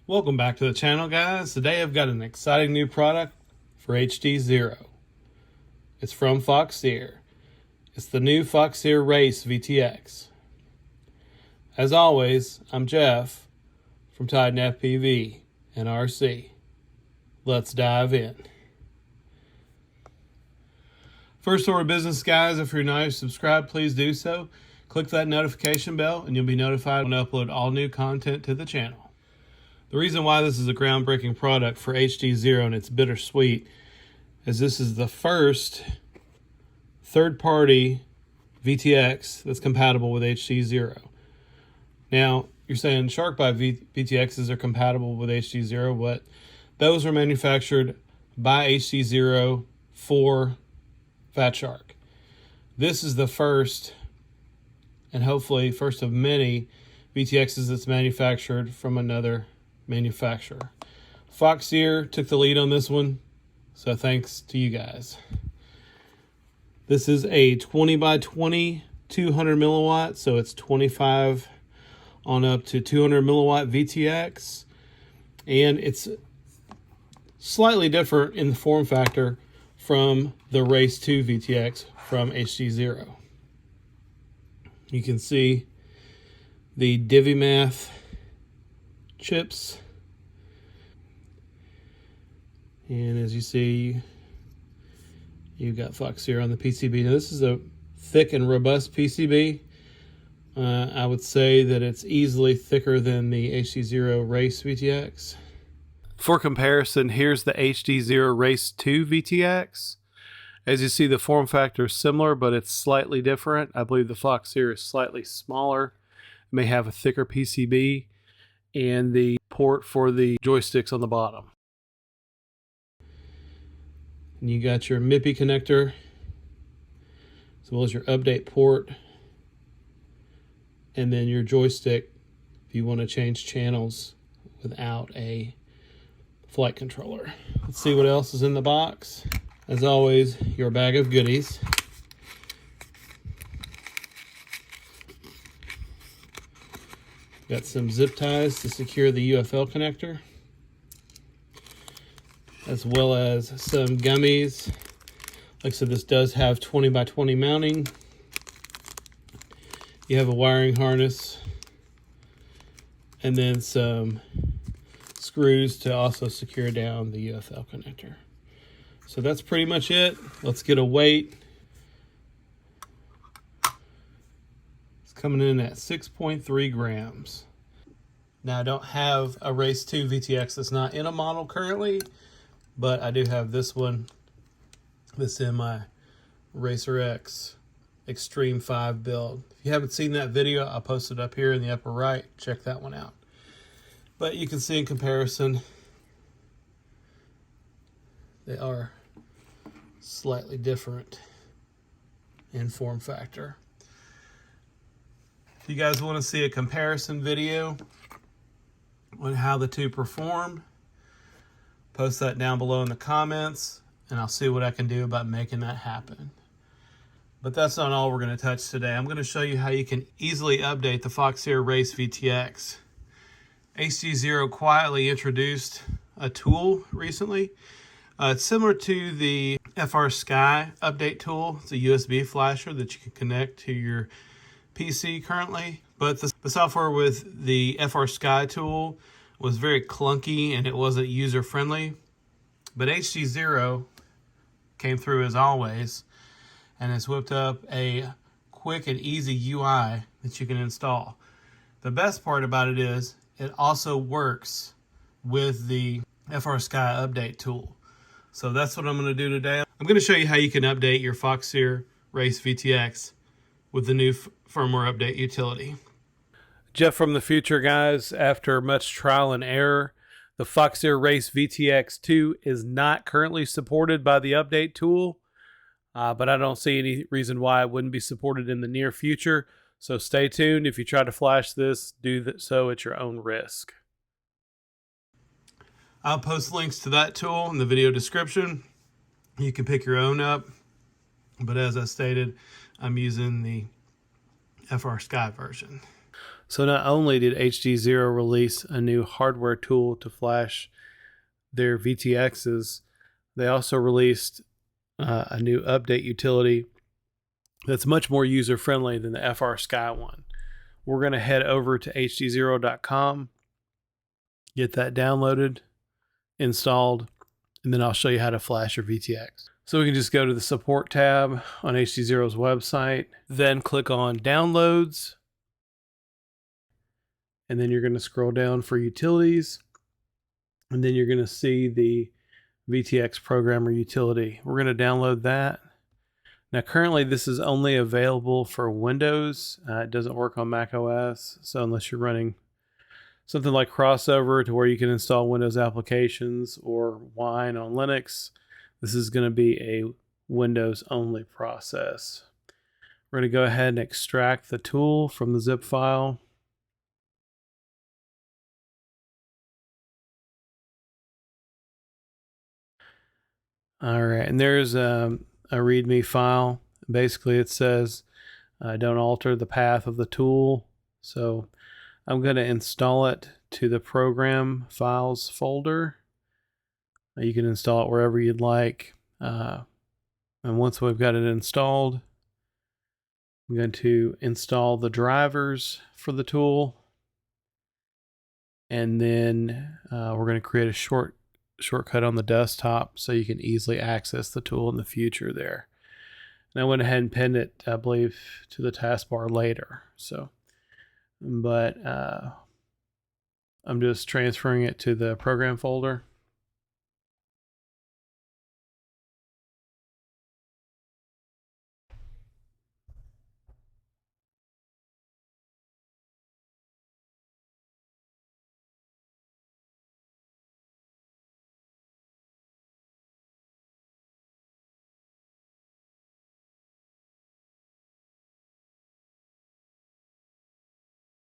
Welcome back to the channel, guys. Today I've got an exciting new product for HDZero. It's from Foxeer. It's the new Foxeer Race VTX. As always, I'm Jeff from Titan FPV and RC. Let's dive in. First order of business, guys, if you're not subscribed, please do so. Click that notification bell and you'll be notified when I upload all new content to the channel. The reason why this is a groundbreaking product for HDZero and it's bittersweet is this is the first third-party VTX that's compatible with HDZero. Now, you're saying SharkBite VTXs are compatible with HDZero, but those are manufactured by HDZero for Fat Shark. This is the first, and hopefully first of many, VTXs that's manufactured from another manufacturer. Foxeer took the lead on this one, so thanks to you guys. This is a 20 by 20, 200 milliwatt, so it's 25 on up to 200 milliwatt VTX, and it's slightly different in the form factor from the Race 2 VTX from HDZero. You can see the DiviMath chips, and as you see, you've got Foxeer on the PCB. Now, this is a thick and robust PCB. I would say that it's easily thicker than the HDZero Race VTX. For comparison, here's the HDZero Race 2 VTX. As you see, the form factor is similar, but it's slightly different. I believe the Foxeer is slightly smaller. It may have a thicker PCB and the port for the joysticks on the bottom. And you got your MIPI connector, as well as your update port, and then your joystick if you want to change channels without a flight controller. Let's see what else is in the box. As always, your bag of goodies. Got some zip ties to secure the UFL connector, as well as some gummies. Like I said, this does have 20 by 20 mounting. You have a wiring harness, and then some screws to also secure down the UFL connector. So that's pretty much it. Let's get a weight. It's coming in at 6.3 grams. Now, I don't have a Race 2 VTX that's not in a model currently, but I do have this one that's in my Racer X Extreme 5 build. If you haven't seen that video, I'll post it up here in the upper right. Check that one out. But you can see in comparison, they are slightly different in form factor. If you guys want to see a comparison video on how the two perform, post that down below in the comments, and I'll see what I can do about making that happen. But that's not all we're going to touch today. I'm going to show you how you can easily update the Foxeer Race VTX. HDZero quietly introduced a tool recently. It's similar to the FR Sky update tool. It's a USB flasher that you can connect to your PC currently. But the software with the FR Sky tool was very clunky and it wasn't user-friendly. But HDZero came through as always and has whipped up a quick and easy UI that you can install. The best part about it is it also works with the FR Sky update tool. So that's what I'm going to do today. I'm going to show you how you can update your Foxeer Race VTX with the new firmware update utility. Jeff from the future, guys. After much trial and error, the Foxeer Race VTX 2 is not currently supported by the update tool, but I don't see any reason why it wouldn't be supported in the near future. So stay tuned. If you try to flash this, do so at your own risk. I'll post links to that tool in the video description. You can pick your own up, but as I stated, I'm using the FR Sky version. So not only did HDZero release a new hardware tool to flash their VTXs, they also released a new update utility that's much more user-friendly than the FR Sky one. We're going to head over to HDZero.com, get that downloaded, installed, and then I'll show you how to flash your VTX. So we can just go to the support tab on HDZero's website, then click on downloads, and then you're going to scroll down for utilities, and then you're going to see the VTX programmer utility. We're going to download that. Now currently this is only available for Windows. It doesn't work on Mac OS, so unless you're running something like Crossover to where you can install Windows applications, or Wine on Linux, this is going to be a Windows only process. We're going to go ahead and extract the tool from the zip file. All right, and there's a README file. Basically it says don't alter the path of the tool. So I'm going to install it to the program files folder. You can install it wherever you'd like. And once we've got it installed, I'm going to install the drivers for the tool. And then we're going to create a shortcut on the desktop so you can easily access the tool in the future there. And I went ahead and pinned it, I believe, to the taskbar later. So, but I'm just transferring it to the program folder.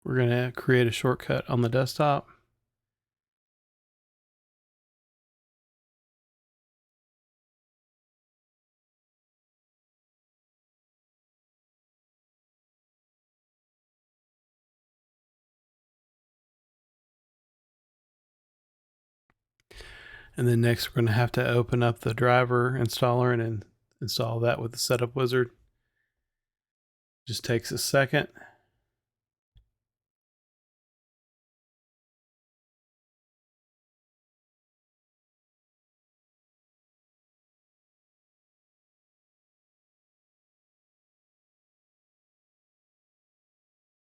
We're going to create a shortcut on the desktop. And then next we're going to have to open up the driver installer and install that with the setup wizard. Just takes a second.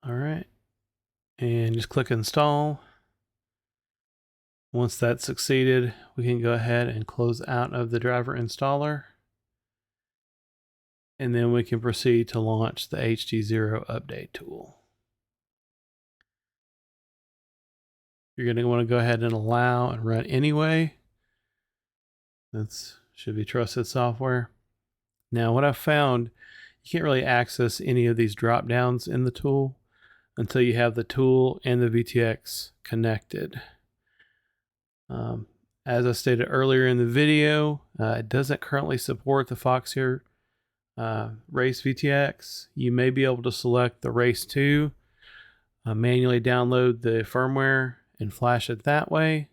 All right, and just click install. Once that's succeeded, we can go ahead and close out of the driver installer. And then we can proceed to launch the HDZero update tool. You're going to want to go ahead and allow and run anyway. That should be trusted software. Now what I've found, you can't really access any of these drop downs in the tool until you have the tool and the VTX connected. As I stated earlier in the video, it doesn't currently support the Foxeer Race VTX. You may be able to select the Race 2, manually download the firmware and flash it that way.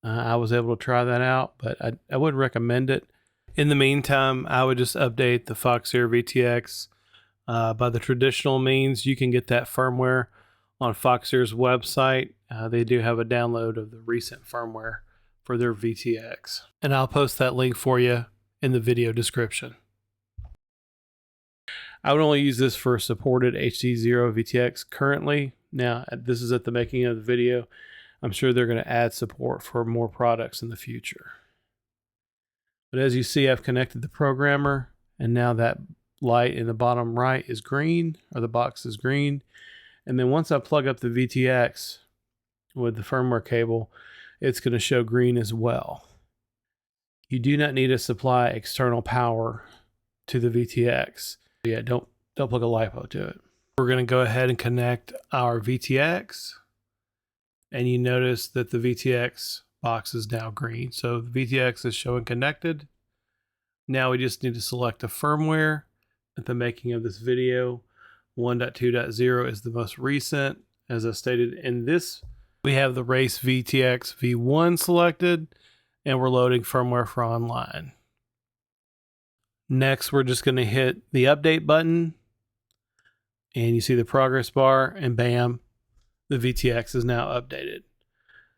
I was able to try that out, but I wouldn't recommend it. In the meantime, I would just update the Foxeer VTX by the traditional means. You can get that firmware on Foxeer's website. They do have a download of the recent firmware for their VTX. And I'll post that link for you in the video description. I would only use this for supported HDZero VTX currently. Now, this is at the making of the video. I'm sure they're going to add support for more products in the future. But as you see, I've connected the programmer, and now that light in the bottom right is green, or the box is green. And then once I plug up the VTX with the firmware cable, it's going to show green as well. You do not need to supply external power to the VTX. Yeah, don't plug a LiPo to it. We're going to go ahead and connect our VTX, and you notice that the VTX box is now green. So the VTX is showing connected. Now we just need to select a firmware. At the making of this video, 1.2.0 is the most recent. As I stated in this, we have the race VTX V1 selected, and we're loading firmware for online. Next, we're just going to hit the update button, and you see the progress bar, and bam, the VTX is now updated.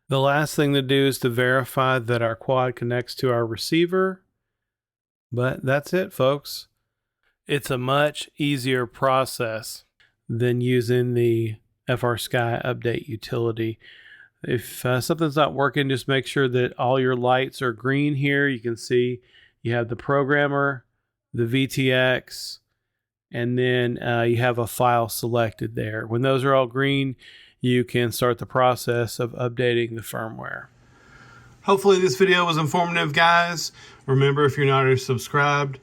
The last thing to do is to verify that our quad connects to our receiver. But that's it, folks. It's a much easier process than using the FrSky update utility. If something's not working, just make sure that all your lights are green here. You can see you have the programmer, the VTX, and then you have a file selected there. When those are all green, you can start the process of updating the firmware. Hopefully this video was informative, guys. Remember, if you're not already subscribed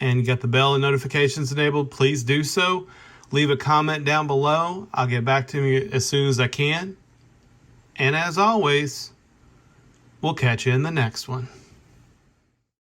and you got the bell and notifications enabled, please do so. Leave a comment down below. I'll get back to you as soon as I can. And as always, we'll catch you in the next one.